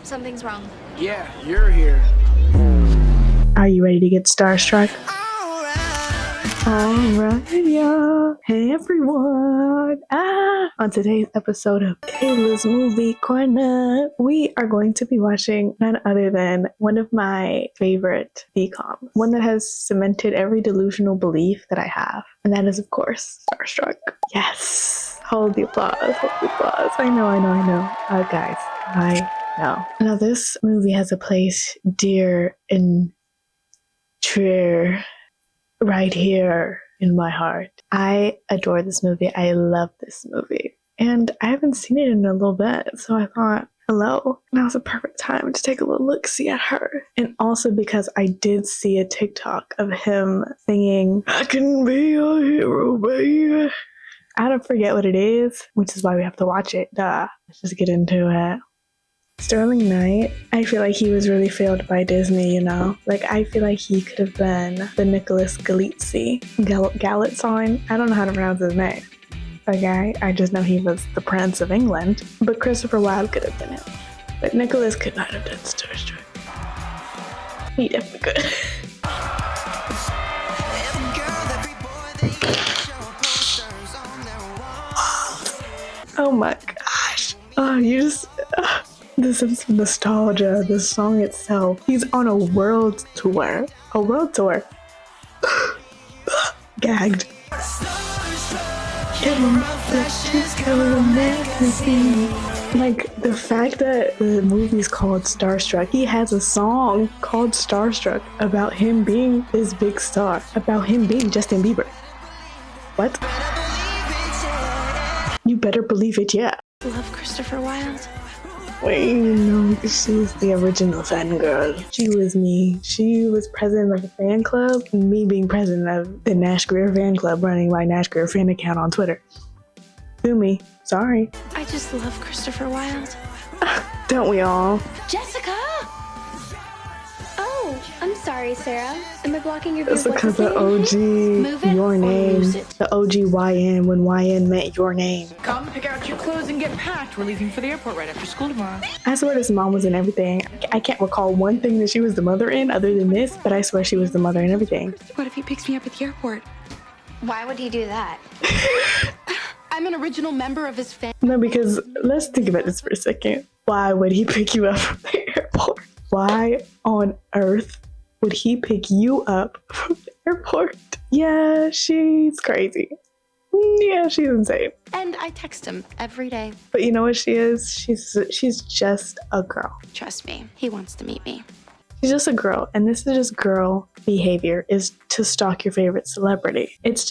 Something's wrong. Yeah, you're here. Are you ready to get starstruck? Alright, y'all. Hey, everyone. On today's episode of Kayla's Movie Corner, we are going to be watching none other than one of my favorite DCOMs. One that has cemented every delusional belief that I have. And that is, of course, Starstruck. Yes. Hold the applause. Hold the applause. I know. Guys, I know. Now, this movie has a place dear and dear right here in my heart. I adore this movie. I love this movie. And I haven't seen it in a little bit, so I thought, hello, now's a perfect time to take a little look-see at her. And also because I did see a TikTok of him singing, I can be your hero, baby. I don't forget what it is, which is why we have to watch it. Duh. Let's just get into it. Sterling Knight, I feel like he was really failed by Disney, you know? Like, I feel like he could have been the Nicholas Galitzine. I don't know how to pronounce his name. Okay, I just know he was the Prince of England. But Christopher Wilde could have been him. But Nicholas could not have done Starstruck. He definitely could. Oh my gosh. Oh, you just... This is nostalgia, the song itself. He's on a world tour. A world tour. Gagged. Like, the fact that the movie's called Starstruck, he has a song called Starstruck about him being this big star, about him being Justin Bieber. What? You better believe it, yeah. Love Christopher Wilde. Wait, no, she's the original fangirl. She was me. She was president of the fan club, me being president of the Nash Greer fan club, running my Nash Greer fan account on Twitter. Sue me. Sorry. I just love Christopher Wilde. Don't we all? Jessica! Oh, I'm sorry, Sarah. Am I blocking your view? It's because the OG, your name. The OG YN, when YN meant your name. Come pick out your clothes and get packed. We're leaving for the airport right after school tomorrow. I swear this mom was in everything. I can't recall one thing that she was the mother in other than this, but I swear she was the mother in everything. What if he picks me up at the airport? Why would he do that? I'm an original member of his family. No, because let's think about this for a second. Why would he pick you up from the airport? Why on earth would he pick you up from the airport? Yeah, she's crazy. Yeah, she's insane. And I text him every day. But you know what she is? She's just a girl. Trust me, he wants to meet me. She's just a girl, and this is just girl behavior, is to stalk your favorite celebrity. It's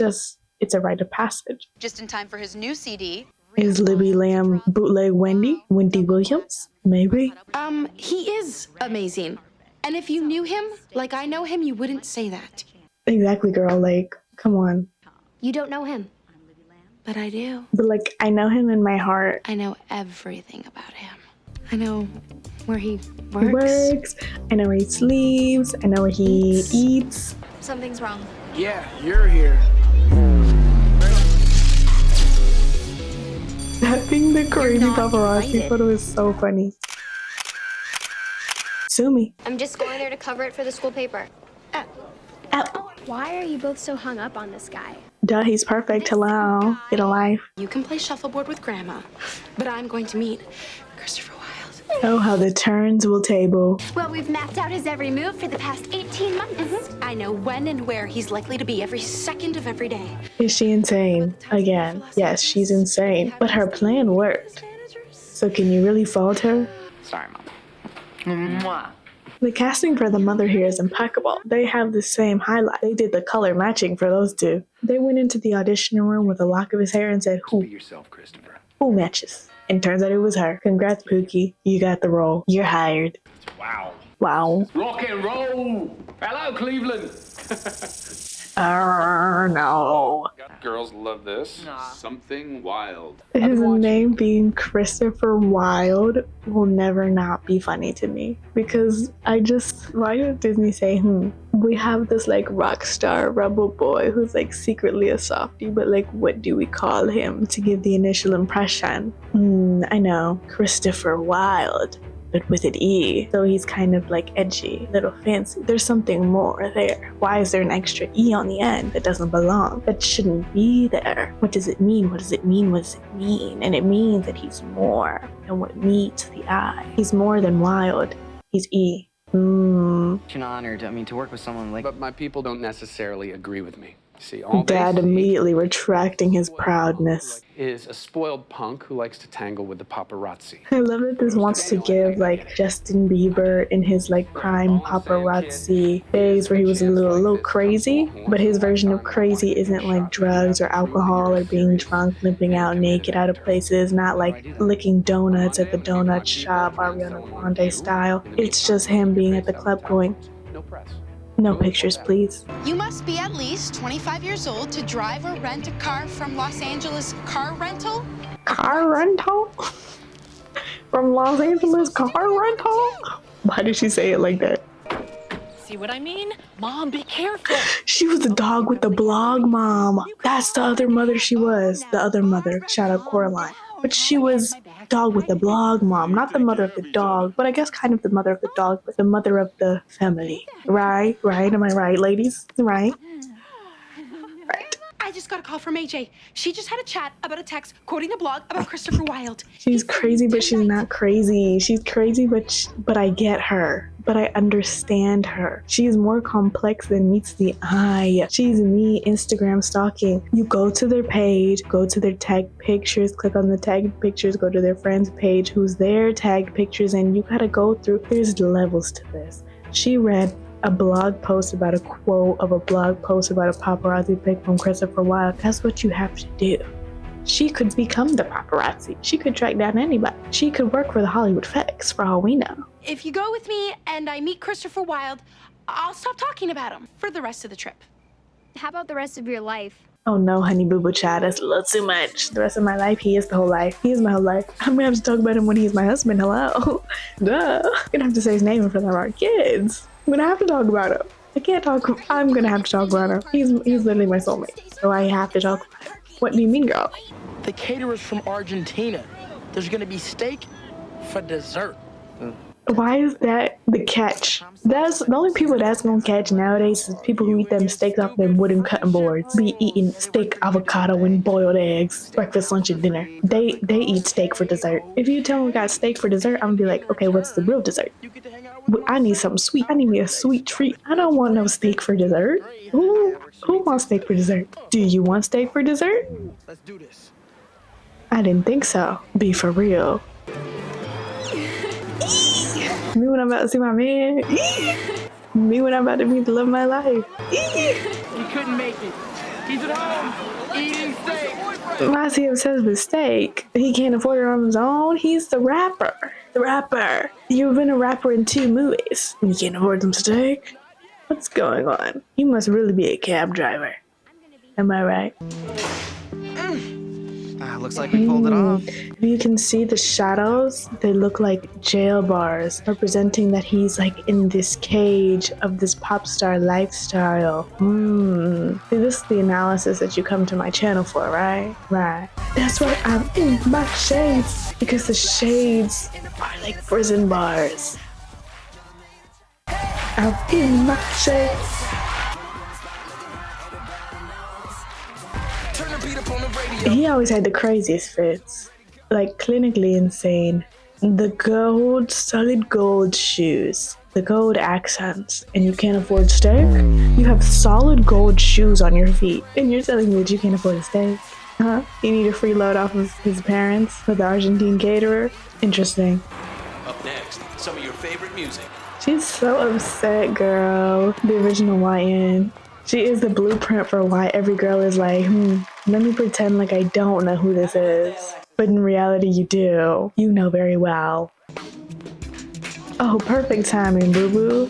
a rite of passage. Just in time for his new CD. Is Libby Lamb bootleg Wendy Williams? Maybe. He is amazing. And if you knew him, like I know him, you wouldn't say that. Exactly, girl. Like, come on. You don't know him. But I do. But like, I know him in my heart. I know everything about him. I know where he works. I know where he sleeps. I know where he eats. Something's wrong. Yeah, you're here. Having the crazy not paparazzi invited. photo is so funny. Sue me. I'm just going there to cover it for the school paper. Why are you both so hung up on this guy? Duh, he's perfect. Hello. Get a life. You can play shuffleboard with Grandma, but I'm going to meet Christopher Wilde. Oh, how the turns will table. Well, we've mapped out his every move for the past 18 months. I know when and where he's likely to be every second of every day. Is she insane? Again, yes, she's insane. But her plan worked. So can you really fault her? Sorry, Mom. Mwah. The casting for the mother here is impeccable. They have the same highlight. They did the color matching for those two. They went into the audition room with a lock of his hair and said, Be yourself, Christopher. who matches? And turns out it was her. Congrats, Pookie. You got the role. You're hired. Wow. Wow. Rock and roll. Hello, Cleveland. No. Girls love this. Something wild. His name being Christopher Wilde will never not be funny to me. Because why did Disney say, we have this like rock star rebel boy who's like secretly a softie, but like what do we call him to give the initial impression? I know, Christopher Wilde. but with an E. So he's kind of like edgy, little fancy. There's something more there. Why is there an extra E on the end that doesn't belong? That shouldn't be there. What does it mean? What does it mean? What does it mean? And it means that he's more than what meets the eye. He's more than wild. He's E. It's an honor to work with someone like. But my people don't necessarily agree with me. See, all Dad they see immediately retracting his proudness. is a spoiled punk who likes to tangle with the paparazzi. I love that this wants to give like Justin Bieber in his like prime paparazzi days where he was a little crazy, but his version of crazy isn't like drugs or alcohol or being drunk, limping out naked out of places, not like licking donuts at the donut shop Ariana Grande style. It's just him being at the club going, No press. no pictures please. You must be at least 25 years old to drive or rent a car from Los Angeles Car Rental. Car rental? From Los Angeles car rental? Why did she say it like that? See what I mean? Mom, be careful. She was the dog with the blog mom. That's the other mother she was. The other mother. Shout out Coraline. But she was dog with the blog mom. Not the mother of the dog, but I guess kind of the mother of the dog, but the mother of the family. Right? Right? Am I right, ladies? Right? Right. I just got a call from AJ. She just had a chat about a text quoting a blog about Christopher Wilde. She's crazy, but she's not crazy. She's crazy, but I get her. But I understand her. She's more complex than meets the eye. She's me Instagram stalking. You go to their page, go to their tagged pictures, click on the tagged pictures, go to their friend's page, who's their tagged pictures, and you gotta go through. There's levels to this. She read a blog post about a quote of a blog post about a paparazzi pic from Christopher Wilde. That's what you have to do. She could become the paparazzi. She could track down anybody. She could work for the Hollywood Fix for all we know. If you go with me and I meet Christopher Wilde, I'll stop talking about him for the rest of the trip. How about the rest of your life? Oh no, honey boo boo child, that's a little too much. The rest of my life, he is the whole life. He is my whole life. I'm gonna have to talk about him when he's my husband. Hello. Duh. I'm gonna have to say his name in front of our kids. I'm gonna have to talk about him. I can't talk. I'm gonna have to talk about him. He's literally my soulmate. So I have to talk about him. What do you mean, girl? The caterer's from Argentina. There's gonna be steak for dessert. Why is that the catch? That's the only people that's gonna catch nowadays is people who eat them steaks off them wooden cutting boards. Be eating steak, avocado, and boiled eggs, breakfast, lunch, and dinner. They eat steak for dessert. If you tell them we got steak for dessert, I'm gonna be like, okay, what's the real dessert? I need something sweet. I need me a sweet treat. I don't want no steak for dessert. Who wants steak for dessert? Do you want steak for dessert? Let's do this. I didn't think so. Be for real. Me when I'm about to see my man. Me when I'm about to meet the love of my life. He couldn't make it. He's at home eating steak. Why is he obsessed with steak? He can't afford it on his own. He's the rapper. The rapper. You've been a rapper in 2 movies. And you can't afford some steak? What's going on? You must really be a cab driver. Am I right? Looks like we pulled it off. If you can see the shadows, they look like jail bars, representing that he's like in this cage of this pop star lifestyle. See, this is the analysis that you come to my channel for, right? Right. That's why I'm in my shades, because the shades are like prison bars. I'm in my shades. He always had the craziest fits, like clinically insane. The gold, solid gold shoes, the gold accents, and you can't afford steak? You have solid gold shoes on your feet, and you're telling me that you can't afford a steak? Huh? You need a free load off of his parents with the Argentine caterer? Interesting. Up next, some of your favorite music. She's so upset, girl. The original YN. She is the blueprint for why every girl is like, let me pretend like I don't know who this is. But in reality, you do. You know very well. Oh, perfect timing, boo-boo.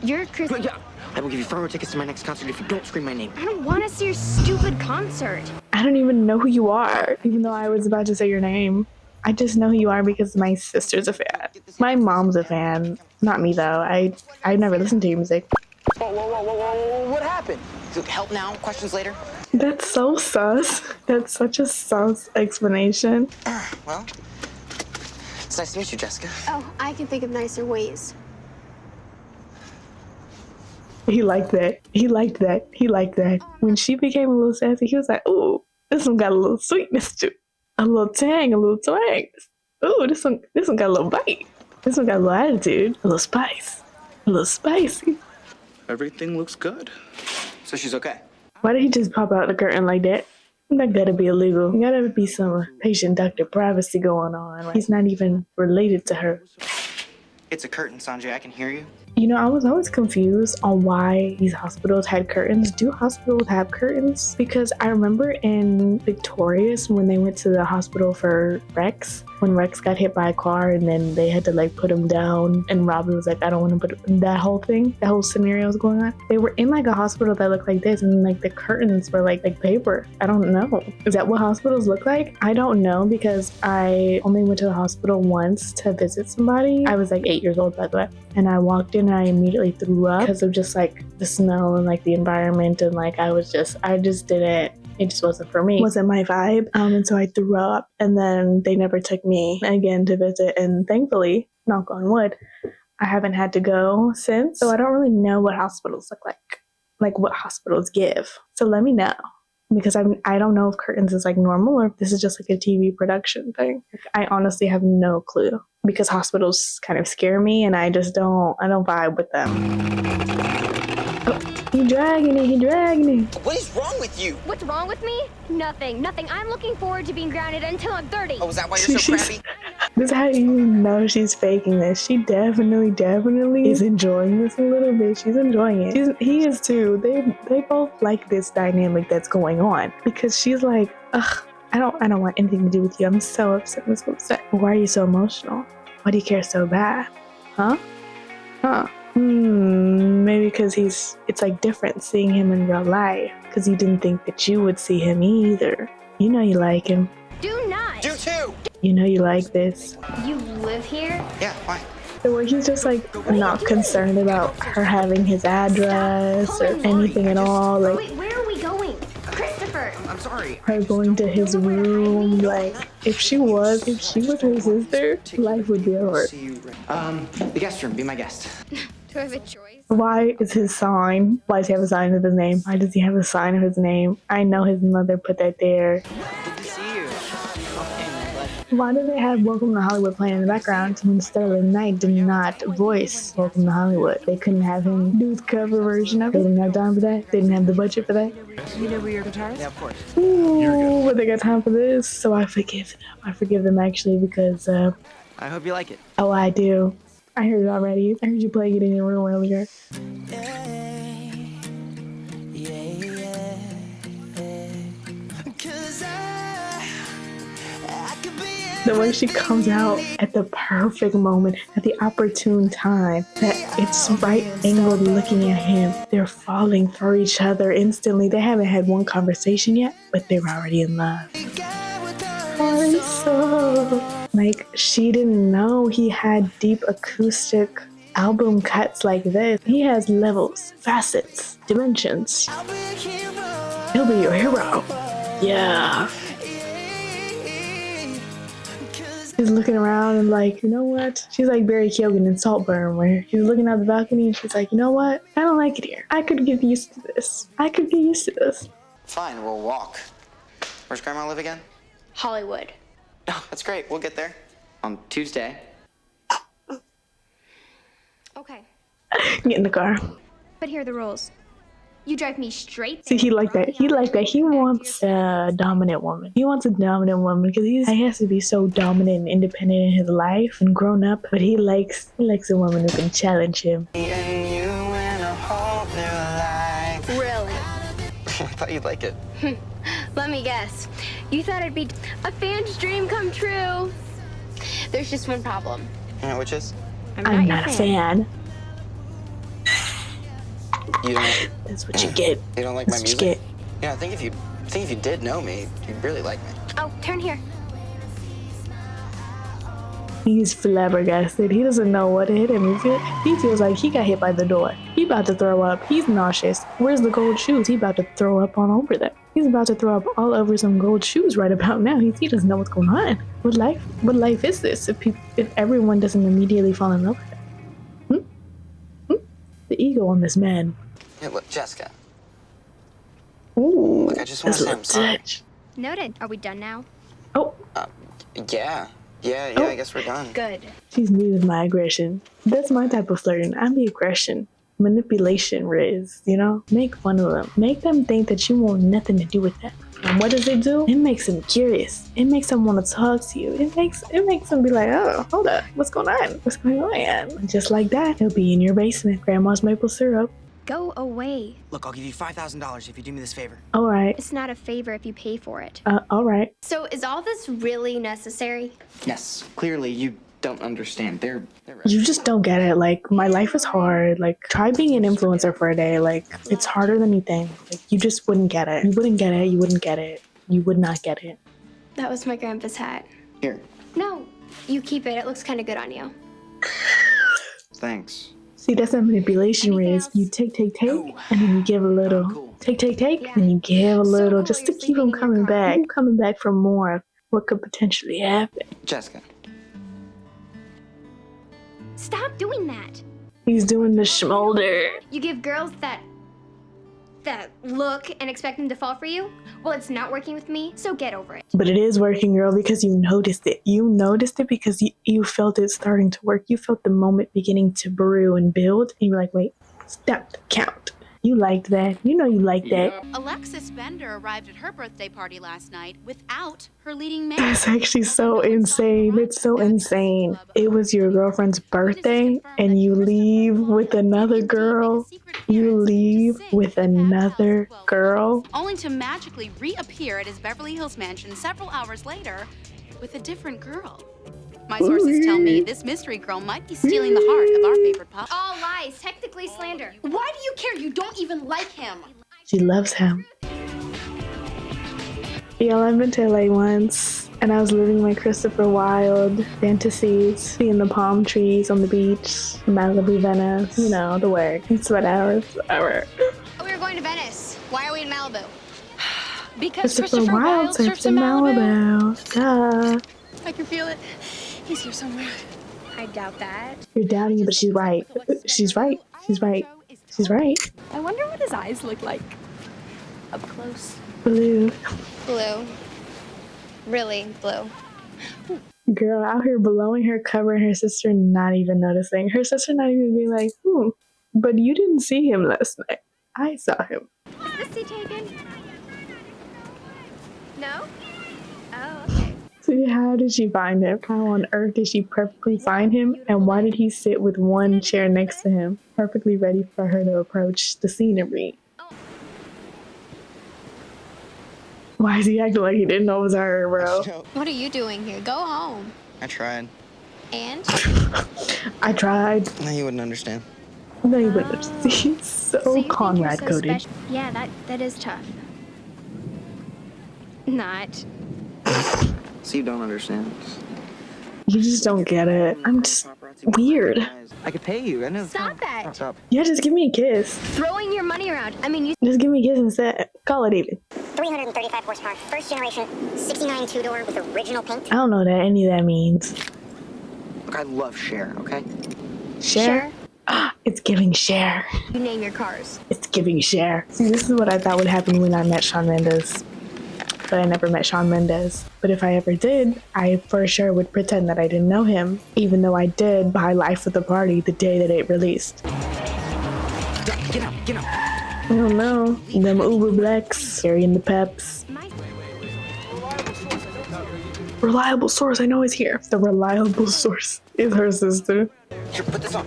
You're Chris. I will give you 4 tickets to my next concert if you don't scream my name. I don't want to see your stupid concert. I don't even know who you are, even though I was about to say your name. I just know who you are because my sister's a fan. My mom's a fan. Not me, though. I never listened to your music. Whoa, what happened? Help now, questions later. That's so sus. That's such a sus explanation. Well, It's nice to meet you, Jessica. Oh, I can think of nicer ways. He liked that. He liked that. He liked that. When she became a little sassy, he was like, ooh, this one got a little sweetness to it. A little tang, a little twang. Ooh, this one got a little bite. This one got a little attitude, a little spice, a little spicy. Everything looks good. So she's okay. Why did he just pop out the curtain like that? That gotta be illegal. Gotta be some patient-doctor privacy going on. Like, he's not even related to her. It's a curtain, Sanjay. I can hear you. You know, I was always confused on why these hospitals had curtains. Do hospitals have curtains? Because I remember in Victorious when they went to the hospital for Rex, when Rex got hit by a car and then they had to like put him down and Robin was like, I don't want to put that whole thing, that whole scenario was going on. They were in like a hospital that looked like this and like the curtains were like paper. I don't know. Is that what hospitals look like? I don't know because I only went to the hospital once to visit somebody. I was like 8 years old by the way. And I walked in and I immediately threw up because of just like the smell and like the environment and like I just didn't, it just wasn't for me. It wasn't my vibe. And so I threw up and then they never took me again to visit. And thankfully, knock on wood, I haven't had to go since. So I don't really know what hospitals look like what hospitals give. So let me know. Because I don't know if curtains is like normal or if this is just like a TV production thing. I honestly have no clue because hospitals kind of scare me and I don't vibe with them. Oh, he dragging it. What is wrong with you? What's wrong with me? Nothing. I'm looking forward to being grounded until I'm 30. Oh, is that why you're so crabby? This is how you know she's faking this. She definitely is enjoying this a little bit. She's enjoying it. He is too. They both like this dynamic that's going on because she's like, ugh, I don't want anything to do with you. I'm so upset. Why are you so emotional? Why do you care so bad? Huh? Maybe because it's like different seeing him in real life because you didn't think that you would see him either. You know you like him. Do not. Do too. You know you like this. You live here? Yeah, why? The way he's just like not concerned about her having his address or anything at all. Like, Wait, where are we going? Christopher. I'm sorry. her going to his room. Like, if she was her sister, life would be over. See you. The guest room. Be my guest. Do I have a choice? Why is his sign? Why does he have a sign of his name? Why does he have a sign of his name? I know his mother put that there. Good to see you. Why do they have Welcome to Hollywood playing in the background when Sterling Knight did not voice Welcome to Hollywood? They couldn't have him do his cover version of it. They didn't have time for that. They didn't have the budget for that. You know where your guitar is? Yeah, of course. Ooh, but they got time for this, so I forgive them. I forgive them actually because, I hope you like it. oh, I do. I heard it already. I heard you playing it in your room earlier. The way she comes out at the perfect moment, at the opportune time, that it's right angled looking at him. They're falling for each other instantly. They haven't had one conversation yet, but they're already in love. Like, she didn't know he had deep acoustic album cuts like this. He has levels, facets, dimensions. He'll be your hero. Yeah. She's looking around and like, you know what? She's like Barry Keoghan in Saltburn, where she's looking out the balcony and she's like, you know what? I don't like it here. I could get used to this. Fine, we'll walk. Where's Grandma live again? Hollywood. Oh, that's great. We'll get there. On Tuesday. Okay. Get in the car. But here are the rules. You drive me straight. See, he like that. He wants a dominant woman. He wants a dominant woman because he has to be so dominant and independent in his life and grown up. But he likes a woman who can challenge him. Really? I thought you'd like it. Let me guess. You thought it'd be a fan's dream come true. There's just one problem. Yeah, which is? I'm not a fan. You don't. That's what you get. You don't like That's my what you music? get. Yeah, I think if you did know me, you'd really like me. Oh, turn here. He's flabbergasted. He doesn't know what hit him. He feels like he got hit by the door. He about to throw up. He's nauseous. Where's the gold shoes? He about to throw up on over them. He's about to throw up all over some gold shoes right about now. He doesn't know what's going on. What life is this if everyone doesn't immediately fall in love with him? The ego on this man. Hey, look, Jessica. Ooh, Look, I just want to say I'm sorry. Noted. Are we done now? Oh, Yeah, I guess we're done. Good. she's me with my aggression. That's my type of flirting. I'm the aggression. Manipulation, Riz, you know? Make fun of them. Make them think that you want nothing to do with them. And what does it do? It makes them curious. It makes them want to talk to you. It makes them be like, oh, hold up, what's going on? What's going on? And just like that, he'll be in your basement. Grandma's maple syrup. Go away. Look, I'll give you $5,000 if you do me this favor. All right. It's not a favor if you pay for it. All right. So is all this really necessary? Yes, clearly you don't understand. They're You just don't get it. Like, my life is hard. Like, try being an influencer for a day. Like, it's harder than you think. Like, you just wouldn't get it. You wouldn't get it. You wouldn't get it. You would not get it. That was my grandpa's hat. Here. No, you keep it. It looks kind of good on you. Thanks. See, that's not manipulation, Anything Riz. else? You take, and then you give a little. Cool. Take, Yeah. and you give a little, cool just to you're keep them sleeping in your coming car. back. Coming back for more of what could potentially happen. Jessica. Stop doing that. He's doing the schmolder. You give girls that look and expect them to fall for you? Well, it's not working with me, so get over it. But it is working, girl, because you noticed it. You noticed it because you felt it starting to work. You felt the moment beginning to brew and build. And you were like, wait, stop the count. You liked that. You know you liked that. Alexis Bender arrived at her birthday party last night without her leading man. That's actually so insane. It's so insane. It was your girlfriend's birthday and you leave with another girl. You leave with another girl. Only to magically reappear at his Beverly Hills mansion several hours later with a different girl. My sources tell me this mystery girl might be stealing the heart of our favorite pop. All lies, technically slander. Why do you care? You don't even like him. She loves him. Y'all, I've been to LA once and I was living my Christopher Wilde fantasies, seeing the palm trees on the beach, Malibu, Venice, you know, the way. It's what hours. We were going to Venice. Why are we in Malibu? Because Christopher Wilde surfs in Malibu. Duh. I can feel it. He's here somewhere. I doubt that. You're doubting it, but she's right. She's right. She's right. She's right. I wonder what his eyes look like up close. Blue. Blue. Really blue. Girl out here blowing her cover and her sister not even noticing. Her sister not even being like, but you didn't see him last night. I saw him. Is this seat taken? No? Oh, okay. See, how did she find him? How on earth did she perfectly find him? And why did he sit with one chair next to him, perfectly ready for her to approach the scenery? Why is he acting like he didn't know it was her, bro? What are you doing here? Go home. I tried. And? I tried. No, you wouldn't understand. No, you wouldn't. He's so you think you're Conrad so coded. special? Yeah, that is tough. Not. So you don't understand. You just don't get it. I'm just weird. I could pay you. I know. Stop that. Stop. Yeah, just give me a kiss. Throwing your money around. I mean, you. Just give me a kiss instead. Call it even. 335 horsepower, first generation, 69 two-door with original paint. I don't know what any of that means. Look, I love Cher, okay? Share? It's giving share. You name your cars. It's giving share. See, this is what I thought would happen when I met Shawn Mendes. But I never met Shawn Mendes. But if I ever did, I for sure would pretend that I didn't know him, even though I did buy Life at the Party the day that it released. Get up, get up. I don't know. Them Uber Blacks carrying the peps. Reliable source, I know is here. The reliable source is her sister. Here, put this on.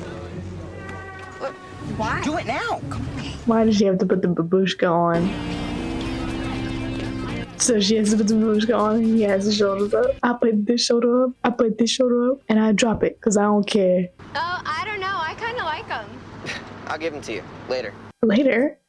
Why? Do it now. Come on. Why did she have to put the babushka on? So she has to put the babushka on and he has his shoulders up. I put this shoulder up, I put this shoulder up, and I drop it because I don't care. Oh, I don't know. I kind of like them. I'll give them to you later. Later?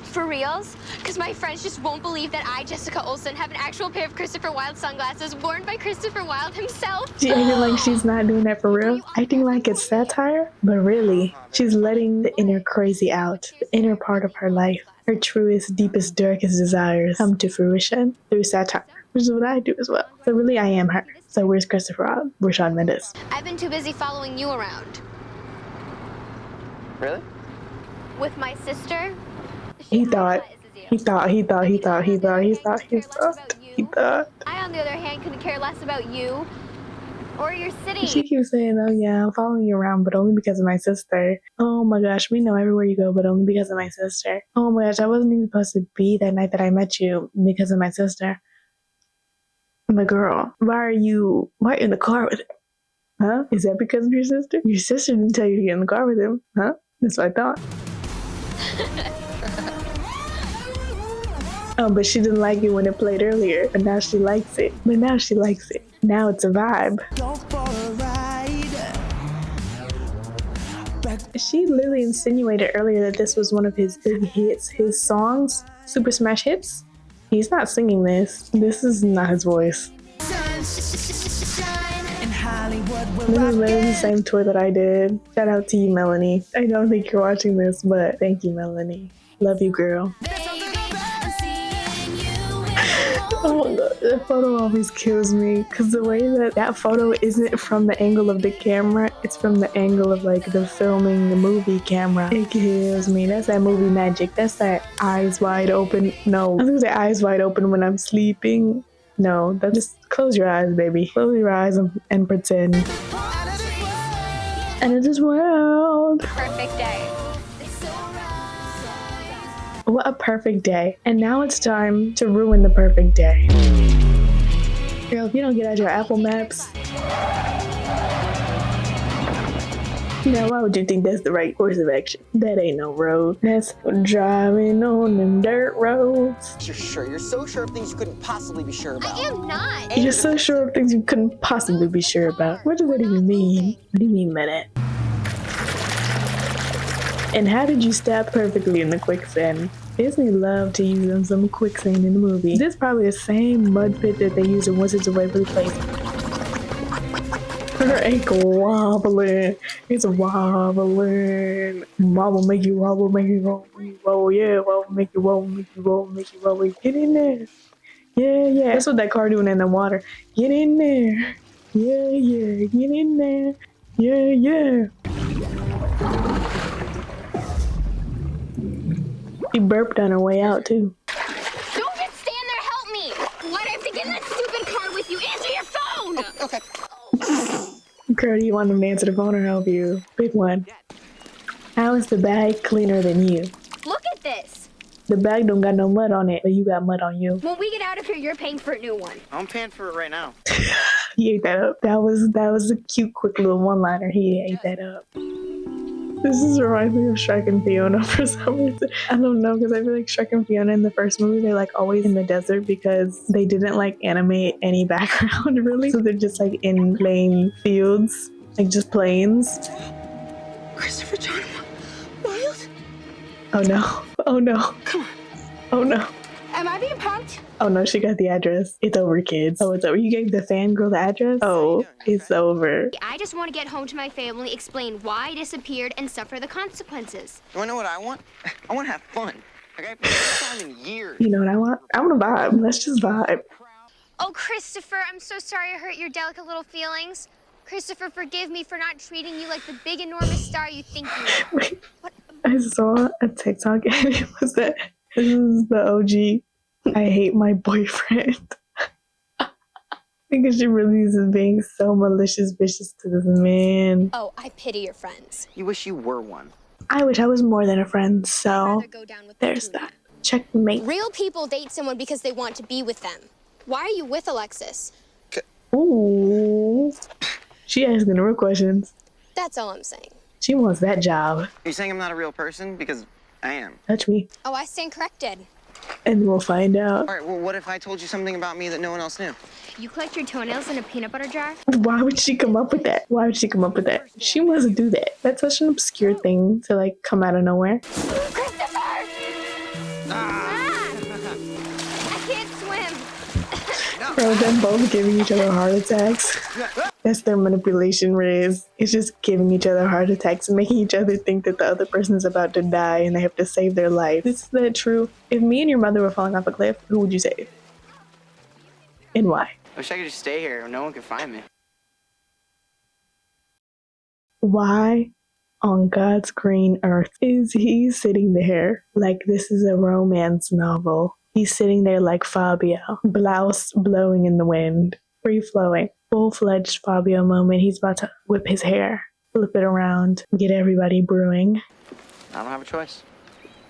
For reals? Because my friends just won't believe that I, Jessica Olsen, have an actual pair of Christopher Wilde sunglasses worn by Christopher Wilde himself. She acting like she's not doing that for real, acting like it's satire, but really, she's letting the inner crazy out, the inner part of her life. Her truest, deepest, darkest desires come to fruition through satire, which is what I do as well. So really, I am her. So where's Christopher? Where's Shawn Mendes? I've been too busy following you around. Really? With my sister. He thought. I, on the other hand, couldn't care less about you or your city. She keeps saying, oh yeah, I'm following you around, but only because of my sister. Oh my gosh, we know everywhere you go, but only because of my sister. Oh my gosh, I wasn't even supposed to be that night that I met you because of my sister. My girl, why are you in the car with him? Huh? Is that because of your sister? Your sister didn't tell you to get in the car with him, huh? That's what I thought. Oh, but she didn't like it when it played earlier, but now she likes it. Now it's a vibe. She literally insinuated earlier that this was one of his big hits, his songs, Super Smash hits. He's not singing this. This is not his voice. This is literally the same tour that I did. Shout out to you, Melanie. I don't think you're watching this, but thank you, Melanie. Love you, girl. Oh my god, that photo always kills me because the way that photo isn't from the angle of the camera, it's from the angle of like the filming the movie camera. It kills me. That's that movie magic. That's that eyes wide open. No, I was gonna say eyes wide open when I'm sleeping. No, that's just close your eyes, baby. Close your eyes and pretend. And it's this world. Perfect day. What a perfect day. And now it's time to ruin the perfect day. Girl, if you don't get out your Apple Maps. Now, why would you think that's the right course of action? That ain't no road. That's driving on them dirt roads. You're sure. You're so sure of things you couldn't possibly be sure about. I am not. You're so sure of things you couldn't possibly be sure about. What does that even mean? What do you mean by that? And how did you stop perfectly in the quicksand? Disney loved to use them some quicksand in the movie. This is probably the same mud pit that they used in Wizards of Waverly Place. Her ankle wobbling. It's wobbling. Wobble, make you wobble, make you wobble, wobble, yeah, wobble, make you wobble, make you wobble, make you wobble. Get in there. Yeah, yeah. That's what that car doing in the water. Get in there. Yeah, yeah. Get in there. Yeah, yeah. She burped on her way out, too. Don't just stand there, help me! Why'd I have to get in that stupid car with you? Answer your phone! Okay. Girl, do you want him to answer the phone or help you? Pick one. How is the bag cleaner than you? Look at this! The bag don't got no mud on it, but you got mud on you. When we get out of here, you're paying for a new one. I'm paying for it right now. He ate that up. That was a cute, quick little one-liner. He ate that up. This is reminds me of Shrek and Fiona for some reason. I don't know, because I feel like Shrek and Fiona in the first movie, they're like always in the desert because they didn't like animate any background really. So they're just like in plain fields, like just plains. Christopher John Wild? Oh no. Oh no. Come on. Oh no. Am I being punked? Oh no, she got the address. It's over, kids. Oh, it's over. You gave the fangirl the address? Oh, it's over. I just want to get home to my family, explain why I disappeared, and suffer the consequences. You wanna know what I want? I wanna have fun. Like, I haven't had fun in years. You know what I want? I want to vibe. Let's just vibe. Oh, Christopher, I'm so sorry I hurt your delicate little feelings. Christopher, forgive me for not treating you like the big, enormous star you think you are. Wait, I saw a TikTok and it was that this is the OG. I hate my boyfriend. Because she really is being so malicious, vicious to this man. Oh, I pity your friends. You wish you were one. I wish I was more than a friend, so there's that. Checkmate. Real people date someone because they want to be with them. Why are you with Alexis? Ooh. She asking the real questions. That's all I'm saying. She wants that job. Are you saying I'm not a real person? Because I am. Touch me. Oh, I stand corrected. And we'll find out. All right, well, what if I told you something about me that no one else knew? You collect your toenails in a peanut butter jar? Why would she come up with that? Why would she come up with that? She wants to do that. That's such an obscure thing to, like, come out of nowhere. Christopher! I can't swim. Bro, of them both giving each other heart attacks. That's their manipulation, Riz. It's just giving each other heart attacks and making each other think that the other person is about to die and they have to save their life. Is that true? If me and your mother were falling off a cliff, who would you save? And why? I wish I could just stay here. No one could find me. Why on God's green earth is he sitting there like this is a romance novel? He's sitting there like Fabio, blouse blowing in the wind, free flowing, full-fledged Fabio moment. He's about to whip his hair, flip it around, get everybody brewing. I don't have a choice.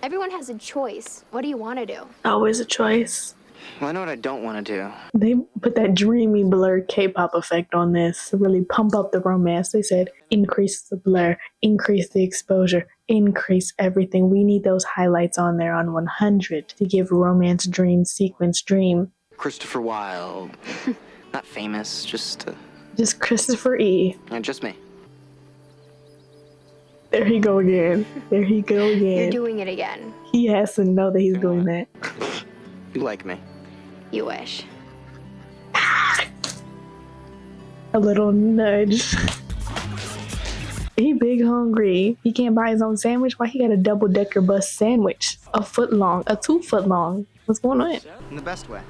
Everyone has a choice. What do you want to do? Always a choice. Well, I know what I don't want to do. They put that dreamy blur K-pop effect on this to really pump up the romance. They said, increase the blur, increase the exposure, increase everything. We need those highlights on there on 100 to give romance dream, sequence dream. Christopher Wilde. Not famous, just Christopher E. Just me. There he go again. There he go again. You're doing it again. He has to know that he's doing that. You like me. You wish. A little nudge. He big hungry. He can't buy his own sandwich. Why he got a double-decker bus sandwich? A 2 foot long. What's going on? In the best way.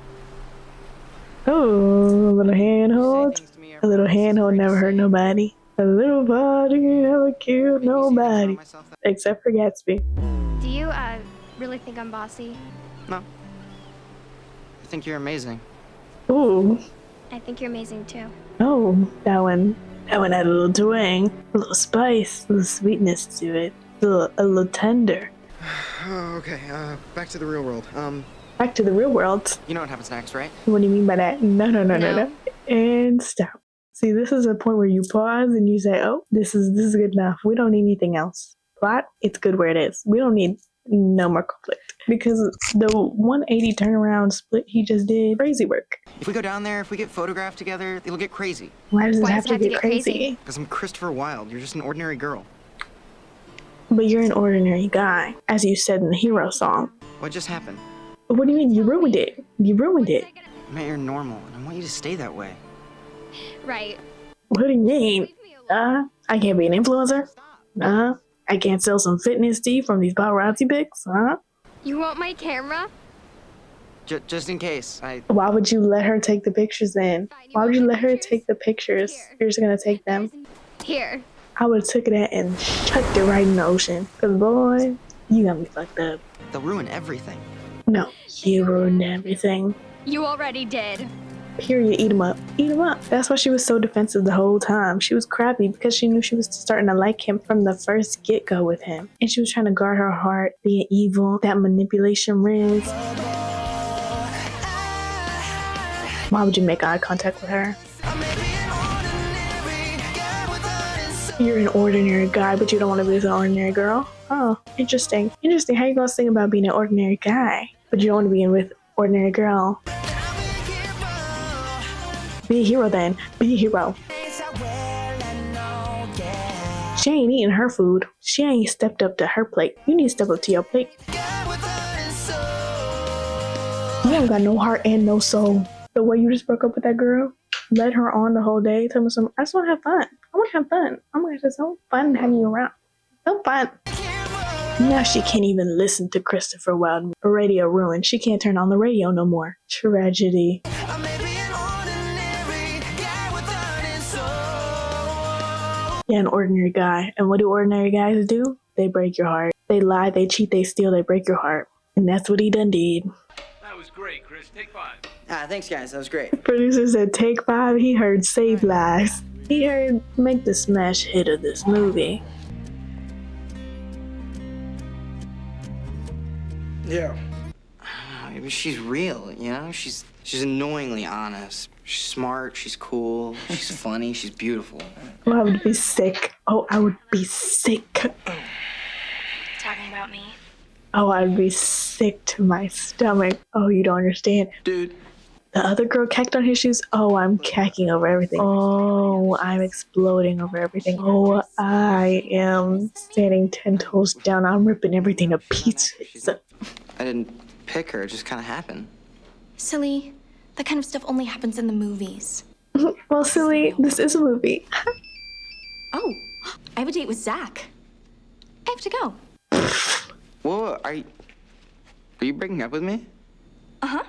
Oh, a little handhold. A little handhold never hurt nobody. A little body never killed nobody. Except for Gatsby. Do you, really think I'm bossy? No. I think you're amazing. Ooh. I think you're amazing, too. Oh, that one had a little twang, a little spice, a little sweetness to it, a little tender. Oh, okay, back to the real world. Back to the real world. You know what happens next, right? What do you mean by that? No. And stop. See, this is a point where you pause and you say, oh, this is good enough. We don't need anything else. Plot, it's good where it is. We don't need no more conflict. Because the 180 turnaround split he just did, crazy work. If we go down there, if we get photographed together, it'll get crazy. Why does it have to get crazy? Because I'm Christopher Wilde. You're just an ordinary girl. But you're an ordinary guy, as you said in the hero song. What just happened? What do you mean? You ruined it. You ruined it. Man, you're normal, and I want you to stay that way. Right. What do you mean? I can't be an influencer? I can't sell some fitness tea from these paparazzi pics? You want my camera? Just in case. Why would you let her take the pictures then? Why would you let her take the pictures? You're just gonna take them? Here. I would have took that and chucked it right in the ocean. Cause boy, you got me fucked up. They'll ruin everything. No, you ruined everything. You already did. Period. Eat 'em up. Eat 'em up. That's why she was so defensive the whole time. She was crappy because she knew she was starting to like him from the first get-go with him. And she was trying to guard her heart, being evil, that manipulation Riz. Why would you make eye contact with her? You're an ordinary guy, but you don't want to be with an ordinary girl? Oh, interesting. Interesting. How you gonna sing about being an ordinary guy, but you don't want to be with ordinary girl? Be a hero then. Be a hero. She ain't eating her food. She ain't stepped up to her plate. You need to step up to your plate. You don't got no heart and no soul. The way you just broke up with that girl, led her on the whole day, told me something. I just want to have fun. I want to have fun. I'm going to have so fun having you around. So fun. Now she can't even listen to Christopher Wilde. Radio ruined. She can't turn on the radio no more. Tragedy. Yeah, an ordinary guy. And what do ordinary guys do? They break your heart. They lie, they cheat, they steal, they break your heart. And that's what he done did. That was great, Chris. Take 5. Thanks, guys. That was great. Producer said take 5. He heard save lives. He heard make the smash hit of this movie. Yeah. Maybe she's real, you know? She's annoyingly honest. She's smart, she's cool, she's funny, she's beautiful. Oh, I would be sick. Oh, I would be sick. Talking about me? Oh, I would be sick to my stomach. Oh, you don't understand. Dude. The other girl cacked on his shoes. Oh, I'm cacking over everything. Oh, I'm exploding over everything. Oh, I am standing 10 toes down. I'm ripping everything to pieces. I didn't pick her, it just kind of happened. Silly, That kind of stuff only happens in the movies. Well, silly, this is a movie. Oh, I have a date with Zach. I have to go. Whoa, are you breaking up with me? Uh-huh.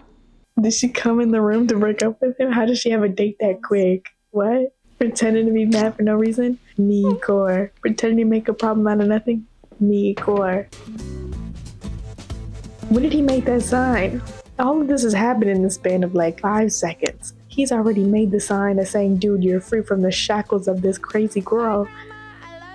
Did she come in the room to break up with him? How does she have a date that quick? What? Pretending to be mad for no reason? Me core. Pretending to make a problem out of nothing? Me core. When did he make that sign? All of this has happened in the span of like 5 seconds. He's already made the sign of saying, dude, you're free from the shackles of this crazy girl.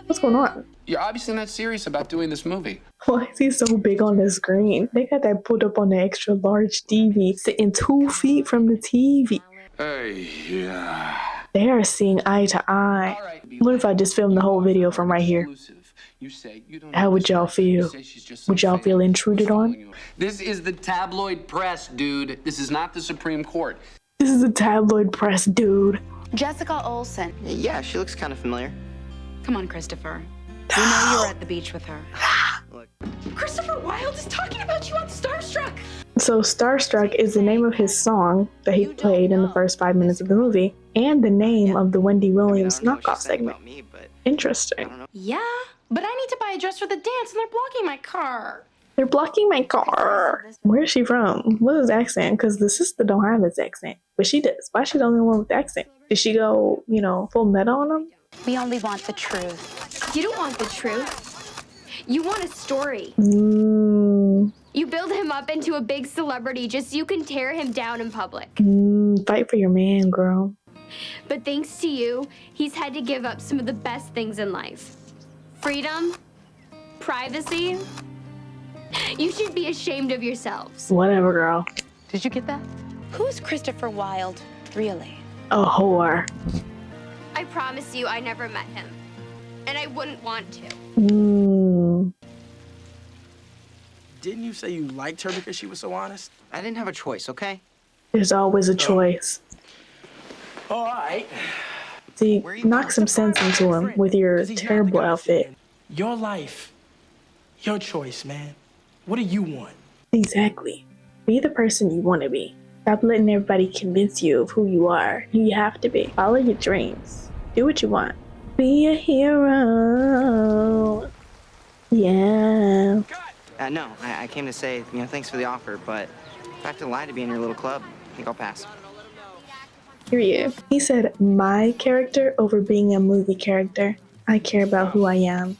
What's going on? You're obviously not serious about doing this movie. Why is he so big on the screen? They got that put up on the extra large TV, sitting 2 feet from the TV. Hey, yeah. They are seeing eye to eye. What if I just filmed the whole video from right here? How would y'all feel? Would y'all feel intruded on? This is the tabloid press, dude. This is not the Supreme Court. This is a tabloid press, dude. Jessica Olsen. Yeah, she looks kind of familiar. Come on, Christopher. We know you were at the beach with her. Look. Christopher Wilde is talking about you on Starstruck. So Starstruck is the name of his song that he played in the first 5 minutes of the movie, and the name of the Wendy Williams knockoff segment. Interesting. Yeah, but I need to buy a dress for the dance and they're blocking my car. They're blocking my car. Where is she from? What is his accent? Because the sister don't have his accent, but she does. Why is she the only one with the accent? Did she go, full meta on him? We only want the truth. You don't want the truth. You want a story. You build him up into a big celebrity just so you can tear him down in public. Fight for your man, girl. But thanks to you, he's had to give up some of the best things in life. Freedom, privacy. You should be ashamed of yourselves. Whatever, girl. Did you get that? Who's Christopher Wilde, really? A whore. I promise you I never met him. And I wouldn't want to. Didn't you say you liked her because she was so honest? I didn't have a choice, okay? There's always a choice. All right. See, knock some sense into him with your terrible outfit. Your life. Your choice, man. What do you want? Exactly. Be the person you want to be. Stop letting everybody convince you of who you are, who you have to be. Follow your dreams. Do what you want. Be a hero. Yeah. No, I came to say, thanks for the offer, but if I have to lie to be in your little club, I think I'll pass. Period. He said, my character over being a movie character. I care about who I am.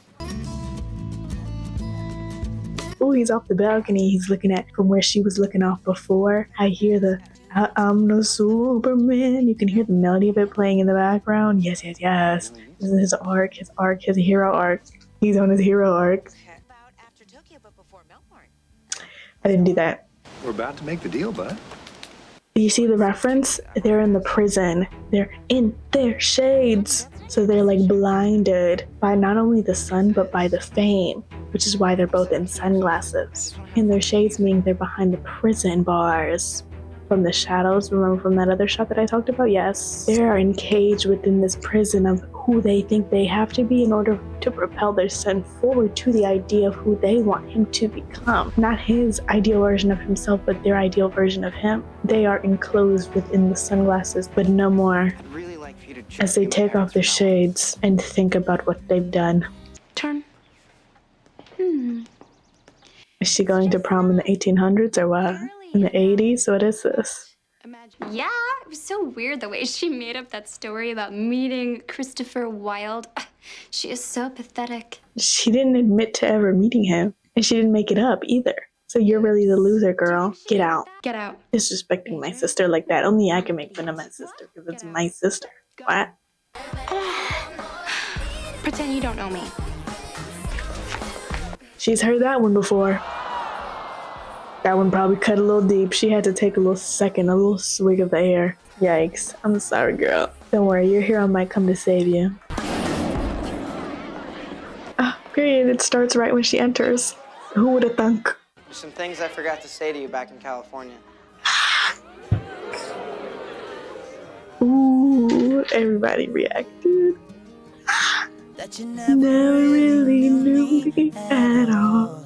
Oh, he's off the balcony. He's looking at from where she was looking off before. I hear I'm the Superman. You can hear the melody of it playing in the background. Yes, yes, yes. This is his arc, his hero arc. He's on his hero arc. I didn't do that. We're about to make the deal, bud. Do you see the reference? They're in the prison. They're in their shades. So they're like blinded by not only the sun, but by the fame, which is why they're both in sunglasses. In their shades meaning they're behind the prison bars. From the shadows, remember from that other shot that I talked about? Yes. They are encaged within this prison of who they think they have to be in order to propel their son forward to the idea of who they want him to become. Not his ideal version of himself, but their ideal version of him. They are enclosed within the sunglasses, but no more. As they take off their shades and think about what they've done. Turn. Is she going to prom in the 1800s or what? In the 80s? What is this? Yeah, it was so weird the way she made up that story about meeting Christopher Wilde. She is so pathetic. She didn't admit to ever meeting him, and she didn't make it up either. So you're really the loser, girl. Get out. Get out. Disrespecting my sister like that. Only I can make fun of my sister because it's my sister. What? Pretend you don't know me. She's heard that one before. That one probably cut a little deep. She had to take a little swig of the air. Yikes. I'm sorry, girl. Don't worry, your hero might come to save you. Period. It starts right when she enters. Who would have thunk? There's some things I forgot to say to you back in California. Ooh, everybody reacted. Never really knew me at all.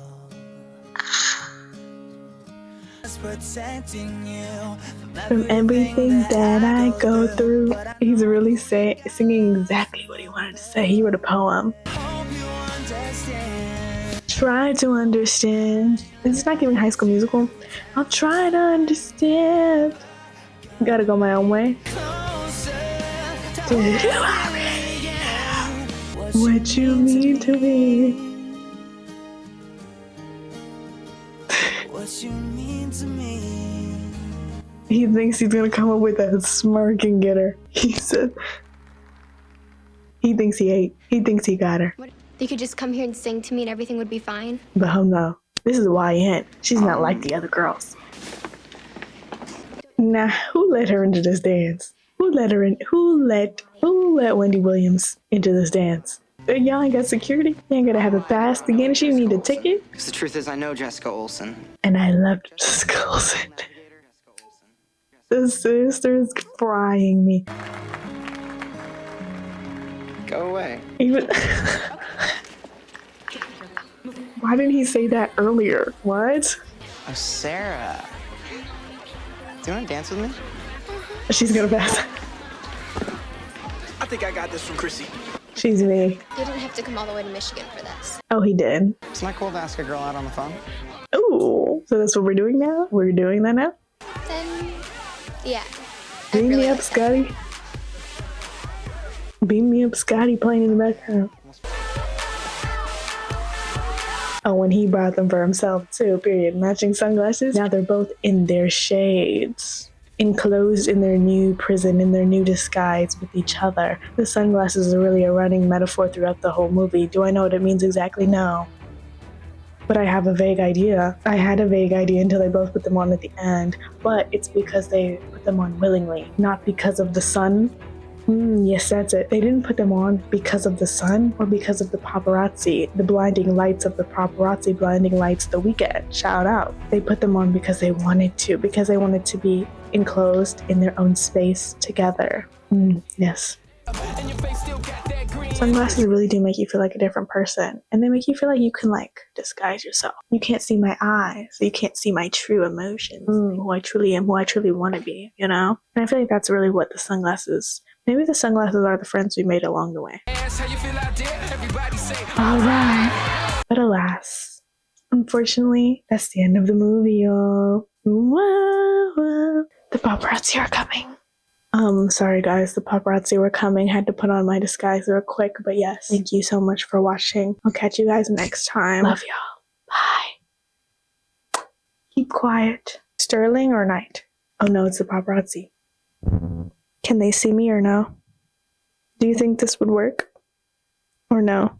From everything that I go through. He's really singing exactly what he wanted to say. He wrote a poem. Try to understand. It's not giving High School Musical. I'll try to understand. Gotta go my own way. Did I really what you mean to me? What you mean to me? He thinks he's gonna come up with a smirk and get her. He said he thinks he got her. You could just come here and sing to me and everything would be fine. But oh no, this is YN. She's not like the other girls. Now, who let her into this dance? Who let her in? Who let Wendy Williams into this dance? Y'all ain't got security? You ain't gonna have a pass to get in? She need a ticket? Because the truth is, I know Jessica Olsen. And I loved Jessica Olsen. The sister's frying me. Go away. Even why didn't he say that earlier? What? Oh, Sarah. Do you want to dance with me? She's gonna pass. I think I got this from Chrissy. She's me. You didn't have to come all the way to Michigan for this. Oh, he did. It's not cool to ask a girl out on the phone. Ooh, so that's what we're doing now? We're doing that now? Then, yeah. Beam me up, Scotty. Beam me up, Scotty playing in the background. Oh, and he brought them for himself too, period. Matching sunglasses. Now they're both in their shades. Enclosed in their new prison, in their new disguise with each other. The sunglasses are really a running metaphor throughout the whole movie. Do I know what it means exactly? No. But I have a vague idea. I had a vague idea until they both put them on at the end. But it's because they put them on willingly, not because of the sun. Yes, that's it. They didn't put them on because of the sun or because of the paparazzi, the blinding lights of the paparazzi, blinding lights the weekend. Shout out. They put them on because they wanted to be enclosed in their own space together. Yes. Sunglasses really do make you feel like a different person, and they make you feel like you can disguise yourself. You can't see my eyes, so you can't see my true emotions, who I truly am, who I truly want to be, you know? And I feel like that's really what the sunglasses, maybe the sunglasses are the friends we made along the way. Alright. But alas, unfortunately, that's the end of the movie, y'all. Whoa. The paparazzi are coming. Sorry guys, the paparazzi were coming. Had to put on my disguise real quick, but yes, thank you so much for watching. I'll catch you guys next time. Love y'all. Bye. Keep quiet. Sterling or Knight? Oh no, it's the paparazzi. Can they see me or no? Do you think this would work? Or no?